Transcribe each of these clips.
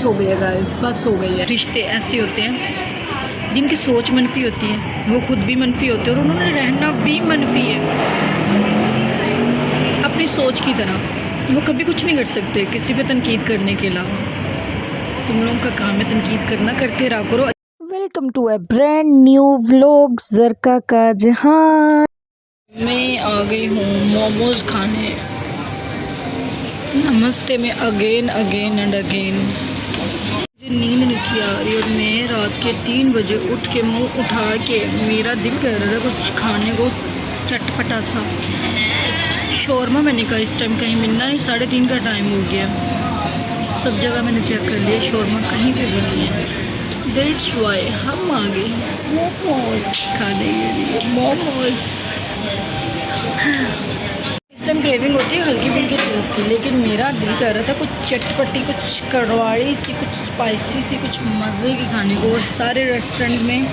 हो गई है गाइस, बस हो गई है। रिश्ते ऐसे होते हैं जिनकी सोच मनफी होती है, वो खुद भी मनफी होते हैं और उन्होंने रहना भी मनफी है अपनी सोच की तरह। वो कभी कुछ नहीं कर सकते किसी पे तनकीद करने के अलावा। तुम लोगों का काम है तनकीद करना, करते रहा करो। Welcome to a brand new vlog ज़रका का जहां। मैं आ गई हूँ मोमोज़ खाने। नमस्ते में अगेन एंड अगेन। मुझे नींद नहीं आ रही और मैं रात के 3 बजे उठ के मुंह उठा के मेरा दिल कह रहा था कुछ खाने को चटपटा सा। शौरमा मैंने कहा इस टाइम कहीं मिलना नहीं, 3:30 का टाइम हो गया। सब जगह मैंने चेक कर लिया, शौरमा कहीं पे भी नहीं है। दैट्स वाई हम आ गए मोमोज़ खाने के लिए। मोमोज़ इस टाइम क्रेविंग होती है हल्की फुल्की चीज़ की, लेकिन मेरा दिल कर रहा था कुछ चटपटी, कुछ कड़वाड़ी सी, कुछ स्पाइसी सी, कुछ मज़े की खाने को। और सारे रेस्टोरेंट में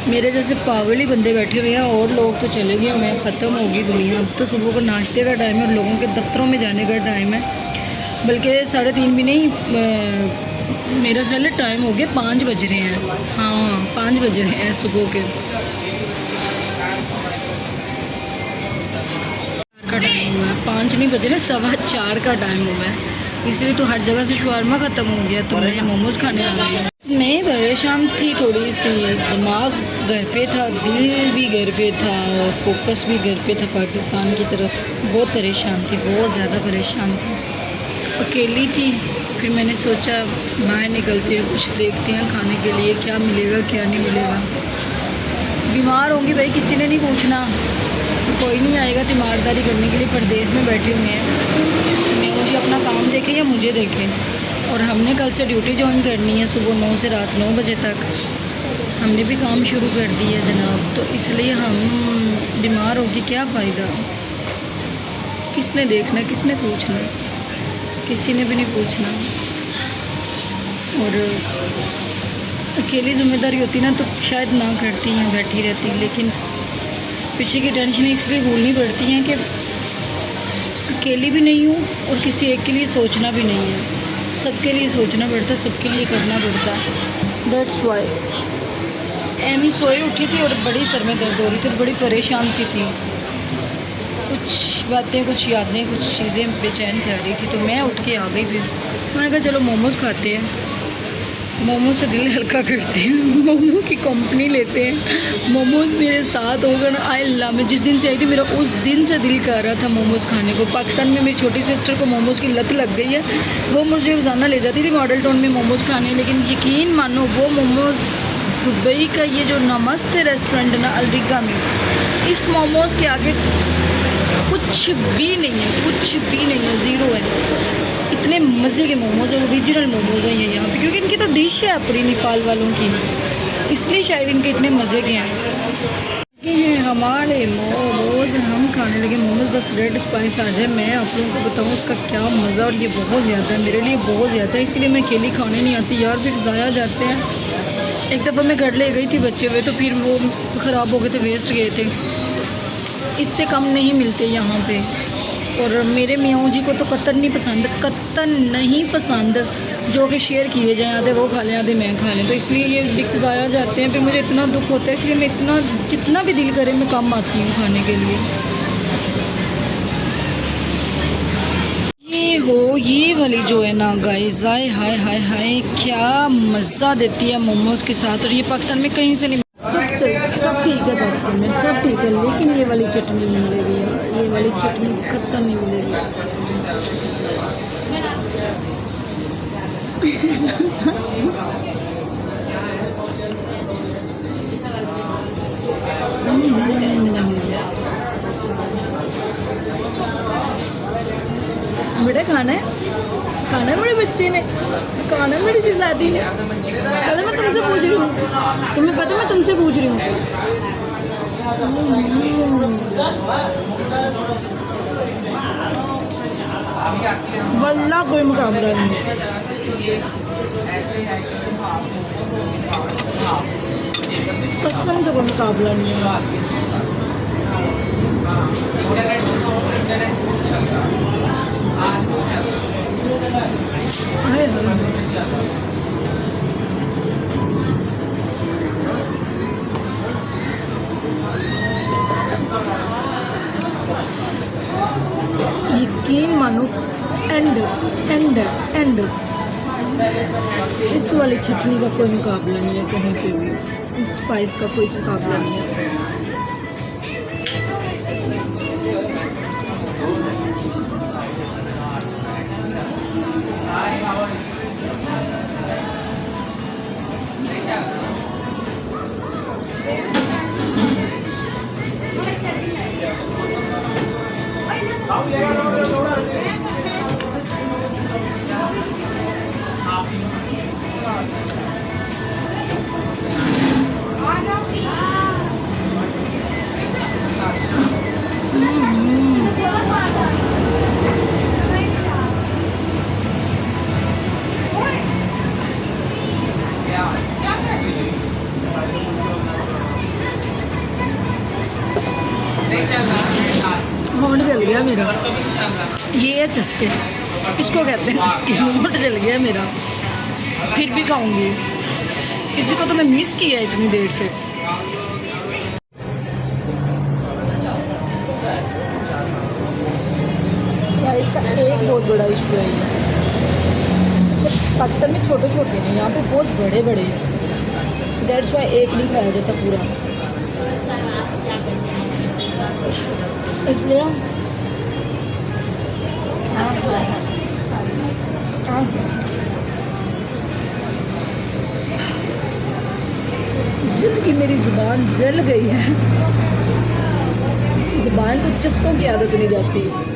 मेरे जैसे पागल ही बंदे बैठे हुए हैं और लोग तो चले गए हुए हैं, ख़त्म होगी दुनिया। अब तो सुबह को नाश्ते का टाइम है और लोगों के दफ्तरों में जाने का टाइम है। बल्कि 3:30 भी नहीं, मेरा ख्याल है टाइम हो गया 5 बज रहे हैं। हाँ 5 बज रहे हैं सुबह के। का टाइम हुआ है, 5 नहीं बज रहे, 4:15 का टाइम हुआ है। इसलिए तो हर जगह से शवारमा ख़त्म हो गया तो मैं मोमोज़ खाने आ गई। मैं परेशान थी थोड़ी सी, दिमाग घर पे था, दिल भी घर पे था और फोकस भी घर पे था पाकिस्तान की तरफ। बहुत परेशान थी, बहुत ज़्यादा परेशान थी, अकेली थी। फिर मैंने सोचा बाहर निकलते हैं, कुछ देखते हैं खाने के लिए क्या मिलेगा क्या नहीं मिलेगा। बीमार होंगी भाई, किसी ने नहीं पूछना, कोई नहीं आएगा तीमारदारी करने के लिए। परदेश में बैठे हुए हैं, मैं मुझे अपना काम देखें या मुझे देखें। और हमने कल से ड्यूटी ज्वाइन करनी है, सुबह 9 से रात 9 बजे तक। हमने भी काम शुरू कर दिया है जनाब, तो इसलिए हम बीमार होगी क्या फ़ायदा। किसने देखना, किसने पूछना, किसी ने भी नहीं पूछना। और अकेली ज़िम्मेदारी होती ना तो शायद ना करती या बैठी रहती, लेकिन पीछे की टेंशन इसलिए भूलनी पड़ती है कि अकेली भी नहीं हूँ और किसी एक के लिए सोचना भी नहीं है। सबके लिए सोचना पड़ता, सबके लिए करना पड़ता। दैट्स वाई एमी सोए उठी थी और बड़ी सर में दर्द हो रही थी और बड़ी परेशान सी थी। कुछ बातें, कुछ यादें, कुछ चीज़ें बेचैन कर रही थी, तो मैं उठ के आ गई। फिर मैंने कहा चलो मोमोज़ खाते हैं, मोमो से दिल हल्का करते हैं, मोमो की कंपनी लेते हैं। मोमोज़ मेरे साथ होगा ना, आई अल्लाह। मैं जिस दिन से आई थी मेरा उस दिन से दिल कर रहा था मोमोज़ खाने को। पाकिस्तान में मेरी छोटी सिस्टर को मोमोज़ की लत लग गई है, वो मुझे रोज़ाना ले जाती थी मॉडल टाउन में मोमोज़ खाने। लेकिन यकीन मानो वो मोमोज़ दुबई का ये जो नमस्ते रेस्टोरेंट ना अलरिगा में, इस मोमोज़ के आगे कुछ भी नहीं है, कुछ भी नहीं है, ज़ीरो है। इतने मज़े के मोमोज़ और ओरिजिनल मोमोज़ हैं ये यहाँ पे, क्योंकि इनकी तो डिश है अपनी नेपाल वालों की, इसलिए शायद इनके इतने मज़े के हैं। ये हैं हमारे मोमोज़, हम खाने लगे मोमोज़। बस रेड स्पाइस आ जाए, मैं आप लोगों को बताऊँ उसका क्या मज़ा। और ये बहुत ज़्यादा है मेरे लिए, बहुत ज़्यादा है, इसीलिए मैं अकेली खाने नहीं आती यार, फिर ज़ाया जाते हैं। एक दफ़ा मैं घर ले गई थी बचे हुए, तो फिर वो ख़राब हो गए थे, वेस्ट गए थे। इससे कम नहीं मिलते यहाँ पे। और मेरे मियाँ जी को तो कतन नहीं पसंद, कतन नहीं पसंद जो कि शेयर किए जाएँ, आधे वो खा लें आधे मैं खा लें, तो इसलिए ये बिक ज़ाया जाते हैं। फिर मुझे इतना दुख होता है, इसलिए मैं इतना जितना भी दिल करे मैं कम आती हूँ खाने के लिए। ये वाली जो है ना गाइस, हाय हाय हाय हाय क्या मज़ा देती है मोमोज़ के साथ। और ये पाकिस्तान में कहीं से नहीं, सब ठीक है पाकिस्तान में, सब ठीक है, लेकिन ये वाली चटनी नहीं मिलेगी यार, ये वाली चटनी खत्म नहीं मिलेगी। बेटा खाना है बड़े बच्चे ने, खाना है बड़ी शहजादी ने। पता मैं तुमसे पूछ रही हूँ, तुम्हें पता मैं तुमसे पूछ रही हूँ। वल्ला कोई मुकाबला नहीं, कसम से कोई मुकाबला नहीं है। यकीन मानो, एंड एंड एंड इस वाली चटनी का कोई मुकाबला नहीं है कहीं पे भी, इस स्पाइस का कोई मुकाबला नहीं है। होंठ जल गया मेरा, ये है चस्के, इसको कहते हैं चस्के। होंठ जल गया मेरा, फिर भी खाऊंगी। इसी को तो मैं मिस किया इतनी देर से। यार इसका एक बहुत बड़ा इशू है ये, पाकिस्तान में छोटे छोटे हैं, यहाँ पे बहुत बड़े बड़े हैं। दैट्स वाई एक नहीं खाया जाता पूरा, इसलिए जल की मेरी ज़ुबान जल गई है। ज़ुबान को चस्कों की आदत नहीं जाती।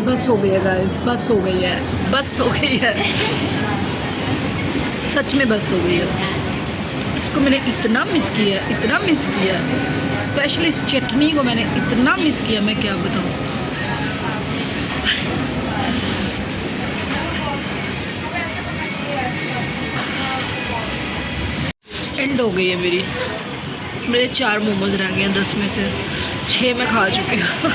बस हो गई है गाइस, बस हो गई है, बस हो गई है, सच में बस हो गई है। इसको मैंने इतना मिस किया, इतना मिस किया, स्पेशली इस चटनी को मैंने इतना मिस किया, मैं क्या बताऊँ। एंड हो गई है मेरे 4 मोमोज रह गए हैं, 10 में से 6 मैं खा चुकी हूँ।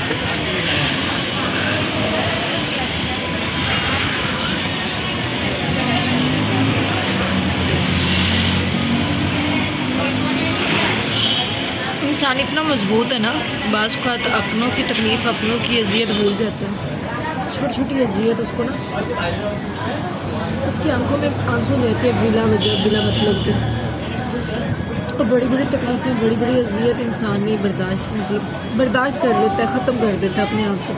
इंसान इतना मजबूत है ना, बाज़ का अपनों की तकलीफ़, अपनों की अजियत भूल जाता है। छोटी छोटी अजियत उसको ना, उसकी आंखों में आंसू देते हैं बिला वजह, बिला मतलब के। और बड़ी बड़ी तकलीफ़ें, बड़ी बड़ी अजियत इंसान नहीं बर्दाश्त कर लेता है, ख़त्म कर देता है, अपने आप से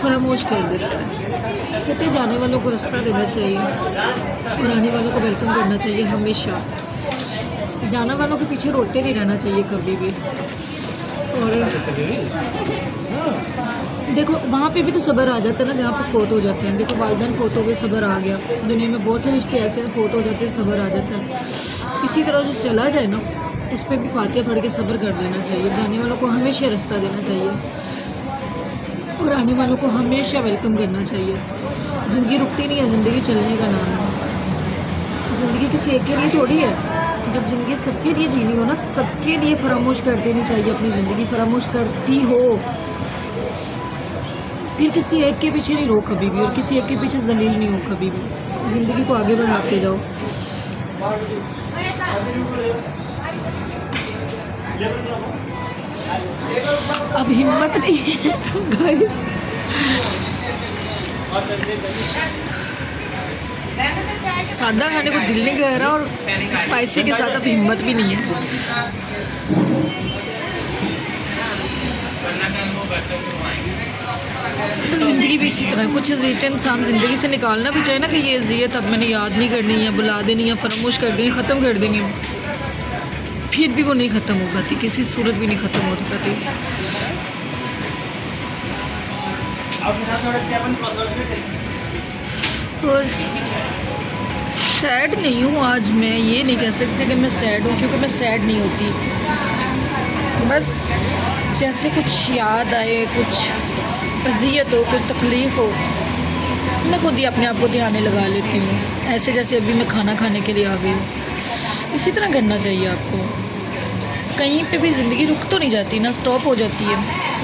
फरामोश कर देता है। कहते हैं जाने वालों को रास्ता देना चाहिए और आने वालों को वेलकम करना चाहिए हमेशा। जाने वालों के पीछे रोते नहीं रहना चाहिए कभी भी। और देखो वहाँ पे भी तो सब्र आ जाता है ना, जहाँ पे फोत हो जाते हैं। देखो वालिदैन फोत हो गए, सब्र आ गया। दुनिया में बहुत से रिश्ते ऐसे हैं, फोत हो जाते हैं, सब्र आ जाता है। इसी तरह जो चला जाए ना, उस पर भी फातिहा पढ़ के सब्र कर लेना चाहिए। जाने वालों को हमेशा रास्ता देना चाहिए और आने वालों को हमेशा वेलकम करना चाहिए। ज़िंदगी रुकती नहीं है, ज़िंदगी चलने का नाम है। ज़िंदगी किसी एक के लिए थोड़ी है। जब ज़िंदगी सबके लिए जीनी हो ना, सबके लिए फरामोश कर देनी चाहिए। अपनी ज़िंदगी फरामोश करती हो, फिर किसी एक के पीछे नहीं रो कभी भी, और किसी एक के पीछे जलील नहीं हो कभी भी। ज़िंदगी को आगे बढ़ाते जाओ। अब हिम्मत नहीं है गाइस, सादा खाने को दिल नहीं कर रहा और स्पाइसी के साथ अब हिम्मत भी नहीं है। तो ज़िंदगी भी इसी तरह, कुछ अज़ियतें इंसान ज़िंदगी से निकालना भी चाहिए ना, कि ये अज़ियत अब मैंने याद नहीं करनी है, बुला देनी है, फरामोश कर देनी, ख़त्म कर देनी है। फिर भी वो नहीं ख़त्म हो पाती, किसी सूरत भी नहीं ख़त्म हो पाती। और सैड नहीं हूँ आज। मैं ये नहीं कह सकती कि मैं सैड हूँ, क्योंकि मैं सैड नहीं होती। बस जैसे कुछ याद आए, कुछ अज़ियत हो, कुछ तकलीफ़ हो, मैं खुद ही अपने आप को ध्यान लगा लेती हूँ। ऐसे जैसे अभी मैं खाना खाने के लिए आ गई हूँ, इसी तरह करना चाहिए आपको। कहीं पे भी ज़िंदगी रुक तो नहीं जाती ना, स्टॉप हो जाती है।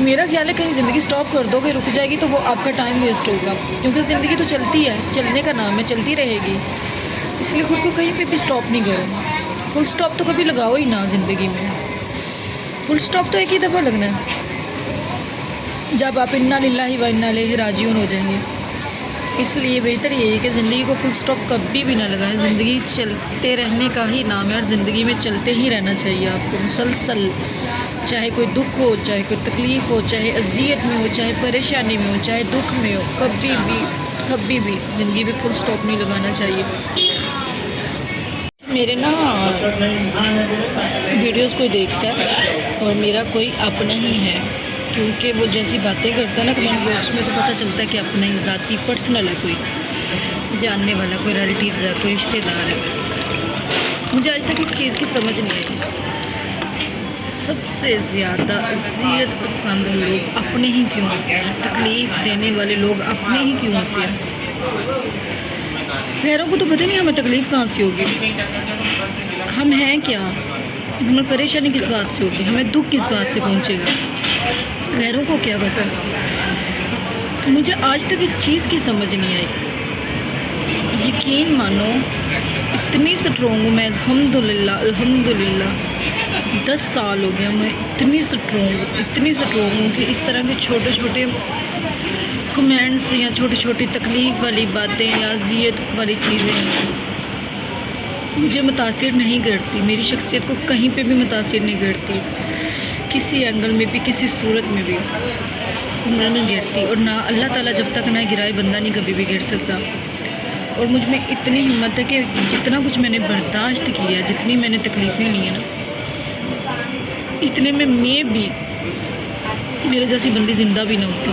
मेरा ख्याल है कहीं ज़िंदगी स्टॉप कर दोगे, रुक जाएगी, तो वो आपका टाइम वेस्ट होगा, क्योंकि ज़िंदगी तो चलती है, चलने का नाम है, चलती रहेगी। इसलिए खुद को कहीं पे भी स्टॉप नहीं करो। फुल स्टॉप तो कभी लगाओ ही ना ज़िंदगी में। फुल स्टॉप तो एक ही दफ़ा लगना है, जब आप इन्ना लिल्लाहि व इन्ना इलैहि राजिऊन हो जाएंगे। इसलिए बेहतर ये है कि ज़िंदगी को फुल स्टॉप कभी भी ना लगाएं। ज़िंदगी चलते रहने का ही नाम है, और ज़िंदगी में चलते ही रहना चाहिए आपको मुसलसल। चाहे कोई दुख हो, चाहे कोई तकलीफ़ हो, चाहे अज़ियत में हो, चाहे परेशानी में हो, चाहे दुख में हो, कभी भी ज़िंदगी में फुल स्टॉप नहीं लगाना चाहिए। मेरे ना वीडियोस कोई देखता है और मेरा कोई अपना ही है, क्योंकि वो जैसी बातें करता है ना कमेंट बॉक्स में, तो पता चलता है कि अपना ही ज़ाती पर्सनल है, कोई जानने वाला, कोई रिलेटिव्स है, कोई रिश्तेदार है। मुझे आज तक इस चीज़ की समझ नहीं आई। सबसे ज़्यादा अज़ियत पसंद लोग अपने ही क्यों होते हैं? तकलीफ़ देने वाले लोग अपने ही क्यों होते हैं? गैरों को तो पता नहीं हमें तकलीफ़ कहाँ से होगी, हम हैं क्या, हमें परेशानी किस बात से होगी, हमें दुख किस बात से पहुँचेगा, गैरों को क्या पता। तो मुझे आज तक इस चीज़ की समझ नहीं आई। यकीन मानो इतनी स्ट्रोंग हूँ मैं, अल्हम्दुलिल्लाह 10 साल हो गया मैं इतनी स्ट्रोंग हूँ कि इस तरह के छोटे छोटे कमेंट्स या छोटी छोटी तकलीफ़ वाली बातें या अज़ियत वाली चीज़ें मुझे मुतासिर नहीं करती। मेरी शख्सियत को कहीं पे भी मुतासिर नहीं करती, किसी एंगल में भी, किसी सूरत में भी नहीं गिरती। और ना अल्लाह ताला जब तक ना गिराए बंदा नहीं कभी भी गिर सकता। और मुझ में इतनी हिम्मत है कि जितना कुछ मैंने बर्दाश्त किया, जितनी मैंने तकलीफ़ें ली हैं ना, इतने में मैं भी मेरे जैसी बंदी ज़िंदा भी ना होती।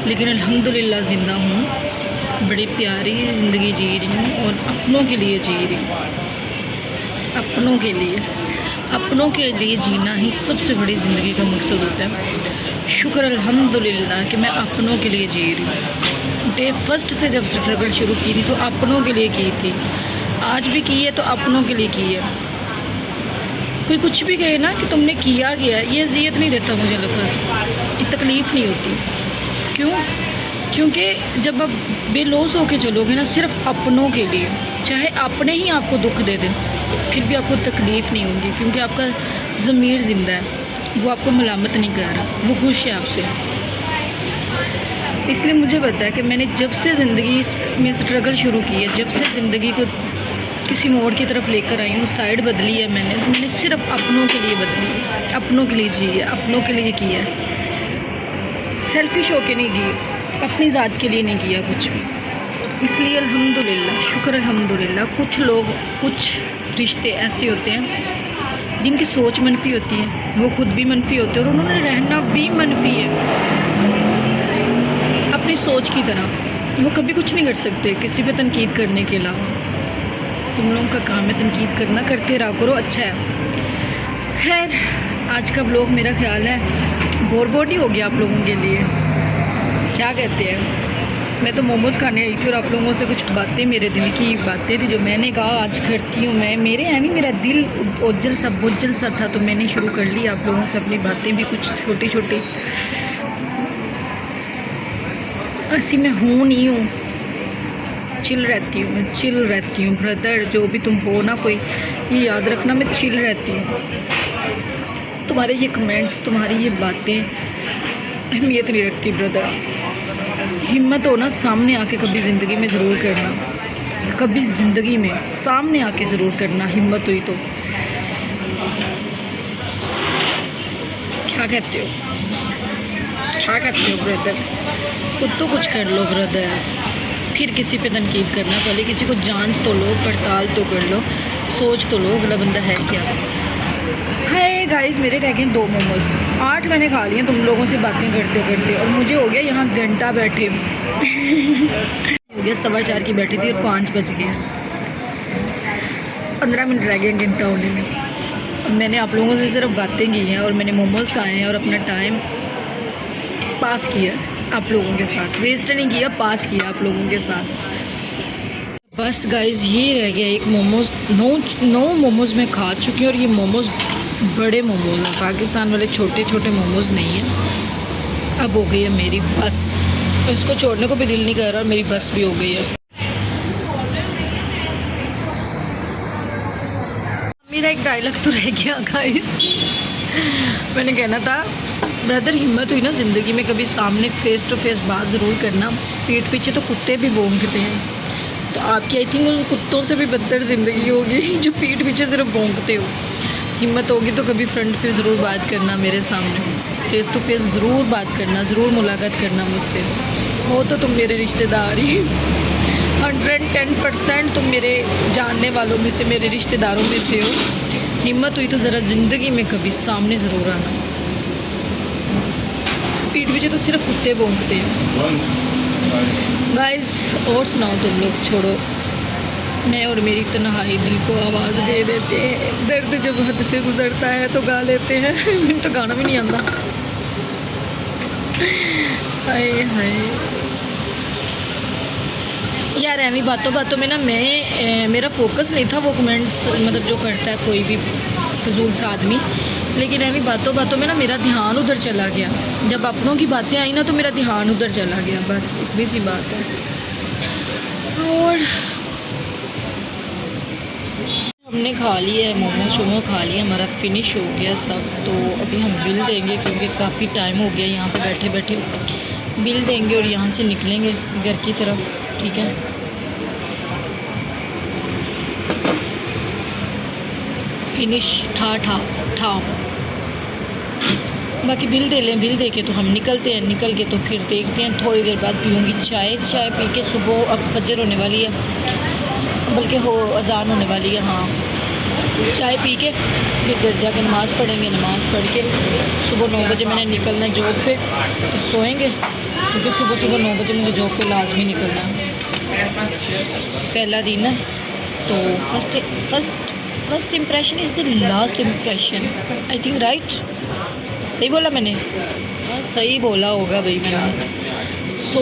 लेकिन अल्हम्दुलिल्लाह ज़िंदा हूँ, बड़ी प्यारी ज़िंदगी जी रही हूँ और अपनों के लिए जी रही हूँ। अपनों के लिए जीना ही सबसे बड़ी ज़िंदगी का मकसद होता है। शुक्र अल्हम्दुलिल्लाह कि मैं अपनों के लिए जी रही हूँ। डे फर्स्ट से जब स्ट्रगल शुरू की थी तो अपनों के लिए की थी, आज भी की है तो अपनों के लिए की है। कोई कुछ भी कहे ना कि तुमने किया गया, ये अज़ियत नहीं देता मुझे लफ्ज़, ये तकलीफ़ नहीं होती। क्यों? क्योंकि जब आप बेलौस होके चलोगे ना सिर्फ अपनों के लिए, चाहे अपने ही आपको दुख दे दें, फिर भी आपको तकलीफ़ नहीं होगी, क्योंकि आपका ज़मीर ज़िंदा है, वो आपको मलामत नहीं कर रहा, वो खुश है आपसे। इसलिए मुझे पता है कि मैंने जब से ज़िंदगी में स्ट्रगल शुरू की है, जब से ज़िंदगी को किसी मोड़ की तरफ लेकर आई हूँ, साइड बदली है मैंने, तो मैंने सिर्फ अपनों के लिए बदली, अपनों के लिए जी है, अपनों के लिए किया है। सेल्फिश होके नहीं की, अपनी ज़ात के लिए नहीं किया कुछ भी। इसलिए अल्हम्दुलिल्लाह, शुक्र अल्हम्दुलिल्लाह। कुछ लोग, कुछ रिश्ते ऐसे होते हैं जिनकी सोच मनफी होती है, वो खुद भी मनफी होते हैं और उन्होंने रहना भी मनफी है अपनी सोच की तरह। वो कभी कुछ नहीं कर सकते किसी पे तनकीद करने के अलावा। तुम लोगों का काम है तनकीद करना, करते रहा करो, अच्छा है। खैर, आज का व्लॉग मेरा ख्याल है बोर ही हो गया आप लोगों के लिए, क्या कहते हैं। मैं तो मोमोज़ खाने आई थी और आप लोगों से कुछ बातें, मेरे दिल की बातें थी जो मैंने कहा आज करती हूँ मैं। मेरा दिल बोझल सा था, तो मैंने शुरू कर ली आप लोगों से अपनी बातें भी कुछ छोटी छोटी। ऐसी मैं हूँ नहीं हूँ, चिल रहती हूँ ब्रदर, जो भी तुम हो ना कोई, ये याद रखना मैं चिल रहती हूँ। तुम्हारे ये कमेंट्स, तुम्हारी ये बातें अहमियत नहीं रखती ब्रदर। हिम्मत हो ना सामने आके कभी ज़िंदगी में ज़रूर करना, कभी ज़िंदगी में सामने आके ज़रूर करना, हिम्मत हुई तो। क्या कहते हो ब्रदर? खुद तो कुछ कर लो ब्रदर, फिर किसी पे तनकीद करना। पहले किसी को जांच तो लो, पड़ताल तो कर लो, सोच तो लो अगला बंदा है क्या। हाय गाइस, मेरे रह गए 2 मोमोज़, 8 मैंने खा लिए तुम लोगों से बातें करते करते, और मुझे हो गया यहाँ घंटा बैठे हो गया, 4:15 की बैठी थी और 5 बज गए, 15 मिनट रह गए घंटा होने में। मैंने आप लोगों से सिर्फ बातें की हैं और मैंने मोमोज़ खाए हैं और अपना टाइम पास किया आप लोगों के साथ, वेस्ट नहीं किया, पास किया आप लोगों के साथ। बस गाइस ये रह गया एक मोमोज़, 9 मोमोज़ मैं खा चुकी हूँ और ये मोमोज़ बड़े मोमोज़ हैं, पाकिस्तान वाले छोटे छोटे मोमोज़ नहीं हैं। अब हो गई है मेरी बस, उसको छोड़ने को भी दिल नहीं कर रहा और मेरी बस भी हो गई है। मेरा एक डायलॉग तो रह गया गाइस, मैंने कहना था ब्रदर हिम्मत हुई ना ज़िंदगी में कभी सामने फ़ेस टू फेस बात ज़रूर करना, पीठ पीछे तो कुत्ते भी भौंकते हैं, तो आपकी आई थिंक उन कुत्तों से भी बदतर ज़िंदगी होगी जो पीठ पीछे सिर्फ भौंकते हो। हिम्मत होगी तो कभी फ्रंट पे ज़रूर बात करना मेरे सामने, फ़ेस टू फेस ज़रूर बात करना, ज़रूर मुलाकात करना मुझसे। हो तो तुम मेरे रिश्तेदार ही, 110% तुम मेरे जानने वालों में से, मेरे रिश्तेदारों में से हो। हिम्मत हुई तो ज़रा ज़िंदगी में कभी सामने ज़रूर आना, पीठ पीछे तो सिर्फ कुत्ते भौंकते हैं गाइस। और सुनाओ तुम लोग, छोड़ो, मैं और मेरी तन्हाई दिल को आवाज़ दे देते हैं, दर्द जब हद से गुजरता है तो गा लेते हैं। मुझे तो गाना भी नहीं आता, हाय हाय यार। ऐवी बातों बातों में ना मेरा फोकस नहीं था वो कमेंट्स मतलब जो करता है कोई भी फजूल सा आदमी, लेकिन ऐवी बातों बातों में ना मेरा ध्यान उधर चला गया। जब अपनों की बातें आई ना तो मेरा ध्यान उधर चला गया, बस इतनी सी बात है। और हमने खा लिया है मोमो शोमो, खा लिया, हमारा फिनिश हो गया सब। तो अभी हम बिल देंगे क्योंकि काफ़ी टाइम हो गया यहाँ पे बैठे बैठे। बिल देंगे और यहाँ से निकलेंगे घर की तरफ, ठीक है। फिनिश ठा बाकी बिल दे लें, बिल दे के तो हम निकलते हैं। निकल के तो फिर देखते हैं, थोड़ी देर बाद पीऊँगी चाय। चाय पी के सुबह अब फजर होने वाली है, बल्कि हो अजान होने वाली है, हाँ। चाय पी के फिर घर जाके नमाज़ पढ़ेंगे, नमाज़ पढ़ के सुबह 9 बजे मैंने निकलना है जॉब पे, तो सोएंगे क्योंकि सुबह 9 बजे मुझे जॉब पे लाजमी निकलना है। पहला दिन है तो first impression is the last impression, I think, right? सही बोला मैंने? हाँ सही बोला होगा भाई मैंने। सो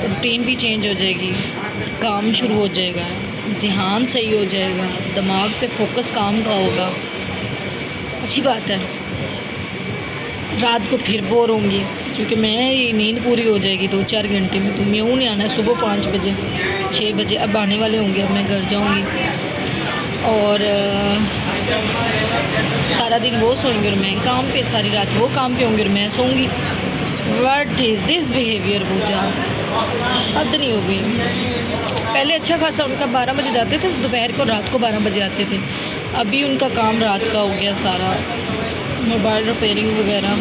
रूटीन भी चेंज हो जाएगी, काम शुरू हो जाएगा, ध्यान सही हो जाएगा, दिमाग पे फोकस काम का होगा, अच्छी बात है। रात को फिर बोर होंगी क्योंकि मैं नींद पूरी हो जाएगी 2-4 घंटे में। तो मैं नहीं आना है सुबह 5 बजे 6 बजे, अब आने वाले होंगे, अब मैं घर जाऊंगी और सारा दिन वो सोएंगे और मैं काम पे, सारी रात वो काम पे होंगे और मैं सोऊंगी। व्हाट इज़ दिस बिहेवियर पूजा, हद नहीं हो गई। पहले अच्छा खासा उनका 12 बजे जाते थे दोपहर को, रात को 12 बजे आते थे। अभी उनका काम रात का हो गया सारा, मोबाइल रिपेयरिंग वगैरह,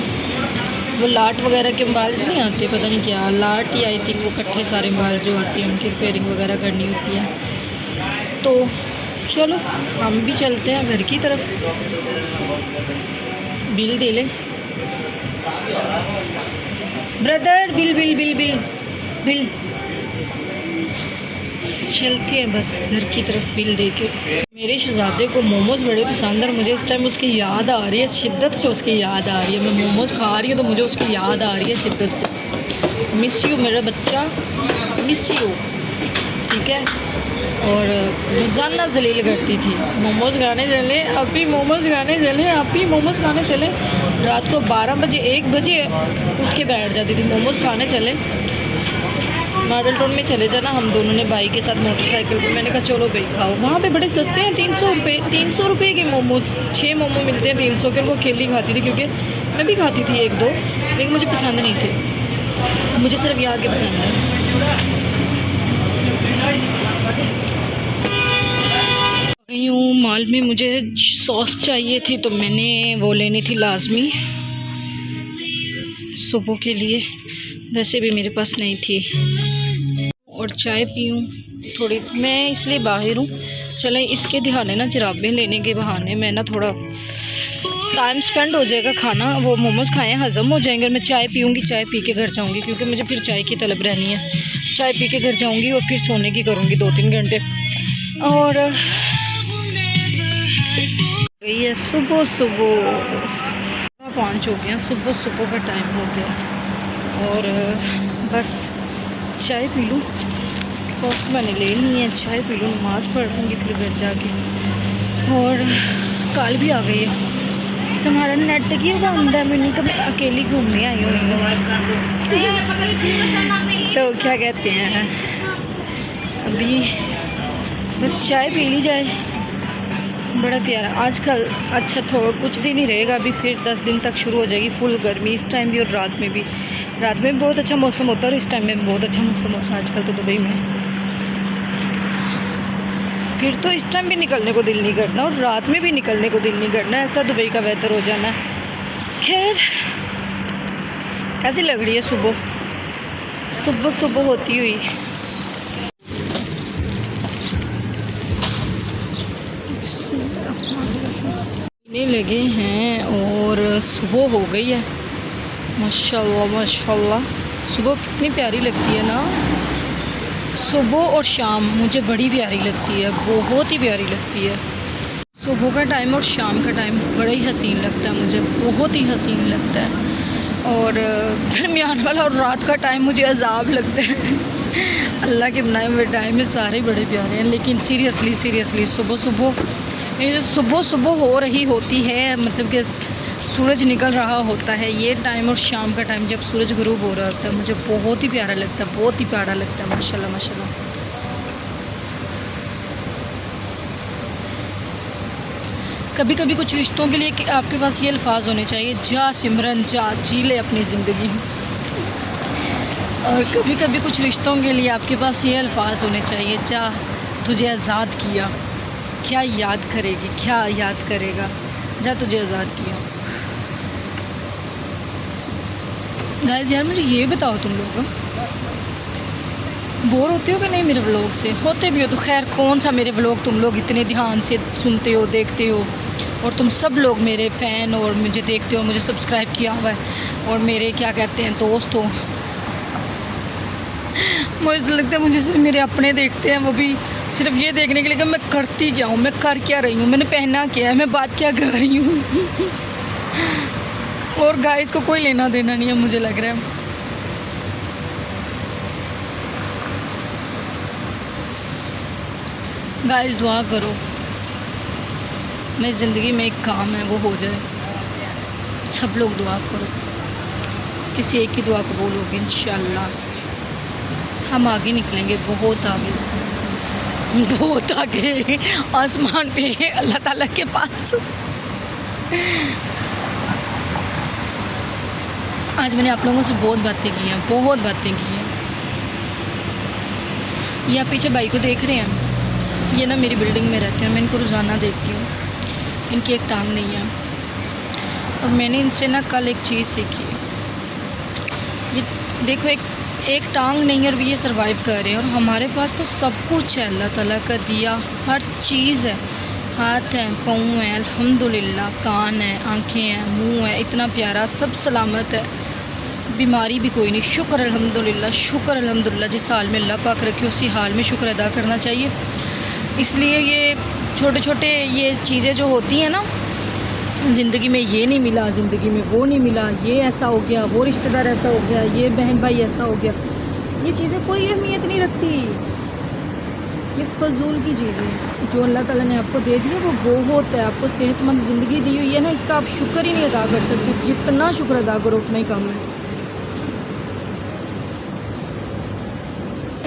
वो लाट वगैरह के मोबाइल से नहीं आते, पता नहीं क्या लाट, या आई थिंक वो इकट्ठे सारे मोबाइल जो आती हैं उनकी रिपेयरिंग वगैरह करनी होती है। तो चलो हम भी चलते हैं घर की तरफ, बिल दे लें brother, bill bill bill bill bill. चलते हैं बस घर की तरफ बिल दे के। मेरे शहजादे को मोमोज़ बड़े पसंद है और मुझे इस टाइम उसकी याद आ रही है, शिद्दत से उसकी याद आ रही है। मैं मोमोज़ खा रही हूँ तो मुझे उसकी याद आ रही है शिद्दत से। मिस यू मेरा बच्चा, मिस यू, ठीक है। और रोज़ाना जलील करती थी मोमोज़ खाने चले, अभी मोमोज़ खाने चले, अभी मोमोज़ खाने चले। रात को 12 बजे 1 बजे उठ के बैठ जाती थी, मोमोज़ खाने चले। मॉडल टाउन में चले जाना, हम दोनों ने बाइक के साथ मोटरसाइकिल पे। मैंने कहा चलो भाई खाओ, वहाँ पे बड़े सस्ते हैं, 300 रुपये के मोमोज़, 6 मोमो मिलते हैं 300 के। वो अकेली खाती थी क्योंकि मैं भी खाती थी 1-2, लेकिन मुझे पसंद नहीं थे, मुझे सिर्फ यहाँ के पसंद है। यूँ मॉल में मुझे सॉस चाहिए थी तो मैंने वो लेनी थी लाजमी सुबह के लिए, वैसे भी मेरे पास नहीं थी। और चाय पीऊँ थोड़ी, मैं इसलिए बाहर हूँ। चलें इसके बहाने ना, जराबें लेने के बहाने मैं ना थोड़ा टाइम स्पेंड हो जाएगा, खाना वो मोमोज़ खाएँ हज़म हो जाएंगे और मैं चाय पीऊँगी, चाय पी के घर जाऊँगी क्योंकि मुझे फिर चाय की तलब रहनी है। चाय पी के घर जाऊंगी और फिर सोने की करूंगी 2-3 घंटे। और गई है सुबह 5 हो गया, सुबह का टाइम हो गया और बस चाय पी लूँ। सॉस मैंने ले ली है, चाय पी लूँ, नमाज़ पढ़ लूँगी फिर घर जाके। और कल भी आ गई है, तुम्हारा नेट की बंद है, मैंने कभी अकेली घूमने आई हुई हूँ। तो क्या कहते हैं, अभी बस चाय पी ली जाए। बड़ा प्यारा आजकल। अच्छा थोड़ा कुछ दिन ही रहेगा, अभी फिर 10 दिन तक शुरू हो जाएगी फुल गर्मी, इस टाइम भी और रात में भी। रात में बहुत अच्छा मौसम होता है और इस टाइम में बहुत अच्छा मौसम होता है आजकल तो दुबई में। फिर तो इस टाइम भी निकलने को दिल नहीं करना और रात में भी निकलने को दिल नहीं करना, ऐसा दुबई का वेदर हो जाना। खैर कैसी लग रही है सुबह होती हुई। पीने लगे हैं और सुबह हो गई है। माशाल्लाह सुबह कितनी प्यारी लगती है ना। सुबह और शाम मुझे बड़ी प्यारी लगती है, बहुत ही प्यारी लगती है। सुबह का टाइम और शाम का टाइम बड़ा ही हसीन लगता है मुझे, बहुत ही हसीन लगता है। और दरमियान वाला और रात का टाइम मुझे अजाब लगता है। अल्लाह के बनाए हुए टाइम में सारे बड़े प्यारे हैं, लेकिन सीरियसली ये जो सुबह हो रही होती है, मतलब कि सूरज निकल रहा होता है, ये टाइम और शाम का टाइम जब सूरज गुरूब हो रहा होता है, मुझे बहुत ही प्यारा लगता है, बहुत ही प्यारा लगता है। माशाल्लाह। कभी कभी कुछ रिश्तों के लिए कि आपके पास ये अल्फाज होने चाहिए, जा सिमरन जा, जी ले अपनी ज़िंदगी। और कभी कभी कुछ रिश्तों के लिए आपके पास ये अल्फाज होने चाहिए, जा तुझे आज़ाद किया, क्या याद करेगी, क्या याद करेगा, जा तुझे आज़ाद किया। गाइस यार मुझे ये बताओ, तुम लोग बोर होते हो कि नहीं मेरे व्लॉग से? होते भी हो तो खैर, कौन सा मेरे व्लॉग तुम लोग इतने ध्यान से सुनते हो, देखते हो, और तुम सब लोग मेरे फ़ैन और मुझे देखते हो, मुझे सब्सक्राइब किया हुआ है और मेरे क्या कहते हैं दोस्त हो। मुझे तो लगता है मुझे सिर्फ मेरे अपने देखते हैं, वो भी सिर्फ ये देखने के लिए कि मैं करती क्या हूँ, मैं कर क्या रही हूँ, मैंने पहना क्या है, मैं बात क्या कर रही हूँ। और गाइस को कोई लेना देना नहीं है मुझे लग रहा है। गाइस दुआ करो मेरी ज़िंदगी में एक काम है वो हो जाए, सब लोग दुआ करो, किसी एक की दुआ कबूल होगी इंशाल्लाह। हम आगे निकलेंगे, बहुत आगे आसमान पे अल्लाह ताला के पास। आज मैंने आप लोगों से बहुत बातें की हैं। ये आप पीछे भाई को देख रहे हैं, ये ना मेरी बिल्डिंग में रहते हैं, मैं इनको रोज़ाना देखती हूँ। इनकी एक टांग नहीं है और मैंने इनसे ना कल एक चीज़ सीखी। ये देखो, एक टांग नहीं है और ये सर्वाइव कर रहे हैं, और हमारे पास तो सब कुछ है, अल्लाह ताला का दिया हर चीज़ है। हाथ हैं, पाँव हैं, अल्हम्दुलिल्लाह, कान है, आँखें हैं, मुंह है, इतना प्यारा, सब सलामत है, बीमारी भी कोई नहीं। शुक्र अल्हम्दुलिल्लाह। जिस हाल में अल्लाह पाक रखे उसी हाल में शुक्र अदा करना चाहिए। इसलिए ये छोटे छोटे ये चीज़ें जो होती हैं ना ज़िंदगी में, ये नहीं मिला, ज़िंदगी में वो नहीं मिला, ये ऐसा हो गया, वो रिश्तेदार ऐसा हो गया, ये बहन भाई ऐसा हो गया, ये चीज़ें कोई अहमियत नहीं रखती। ये फजूल की चीज़ें हैं। जो अल्लाह ताला ने आपको दे दिया वो बहुत है। आपको सेहतमंद ज़िंदगी दी हुई है ना, इसका आप शुक्र ही नहीं अदा कर सकते। जितना शुक्र अदा करो उतना ही कम है।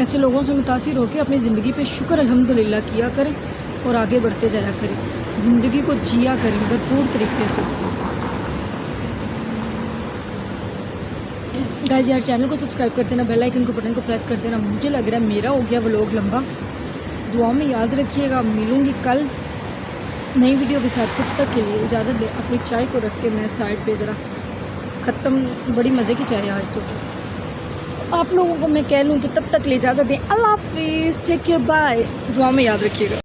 ऐसे लोगों से मुतासिर होकर अपनी ज़िंदगी पे शुक्र अल्हम्दुलिल्लाह किया करें और आगे बढ़ते जाया करें, ज़िंदगी को जिया करें भरपूर तरीके से। गाइस यार चैनल को सब्सक्राइब कर देना, बेल आइकन को बटन को प्रेस कर देना। मुझे लग रहा है मेरा हो गया व्लॉग लंबा, दुआ में याद रखिएगा। मिलूँगी कल नई वीडियो के साथ, तब तक के लिए इजाज़त दें। अपनी चाय को रख के मैं साइड पे ज़रा ख़त्म, बड़ी मज़े की चाय है आज तो। आप लोगों को मैं कह लूँ कि तब तक ले इजाज़त दें। अल्लाह हाफिज़, टेक केयर, बाय। दुआ में याद रखिएगा।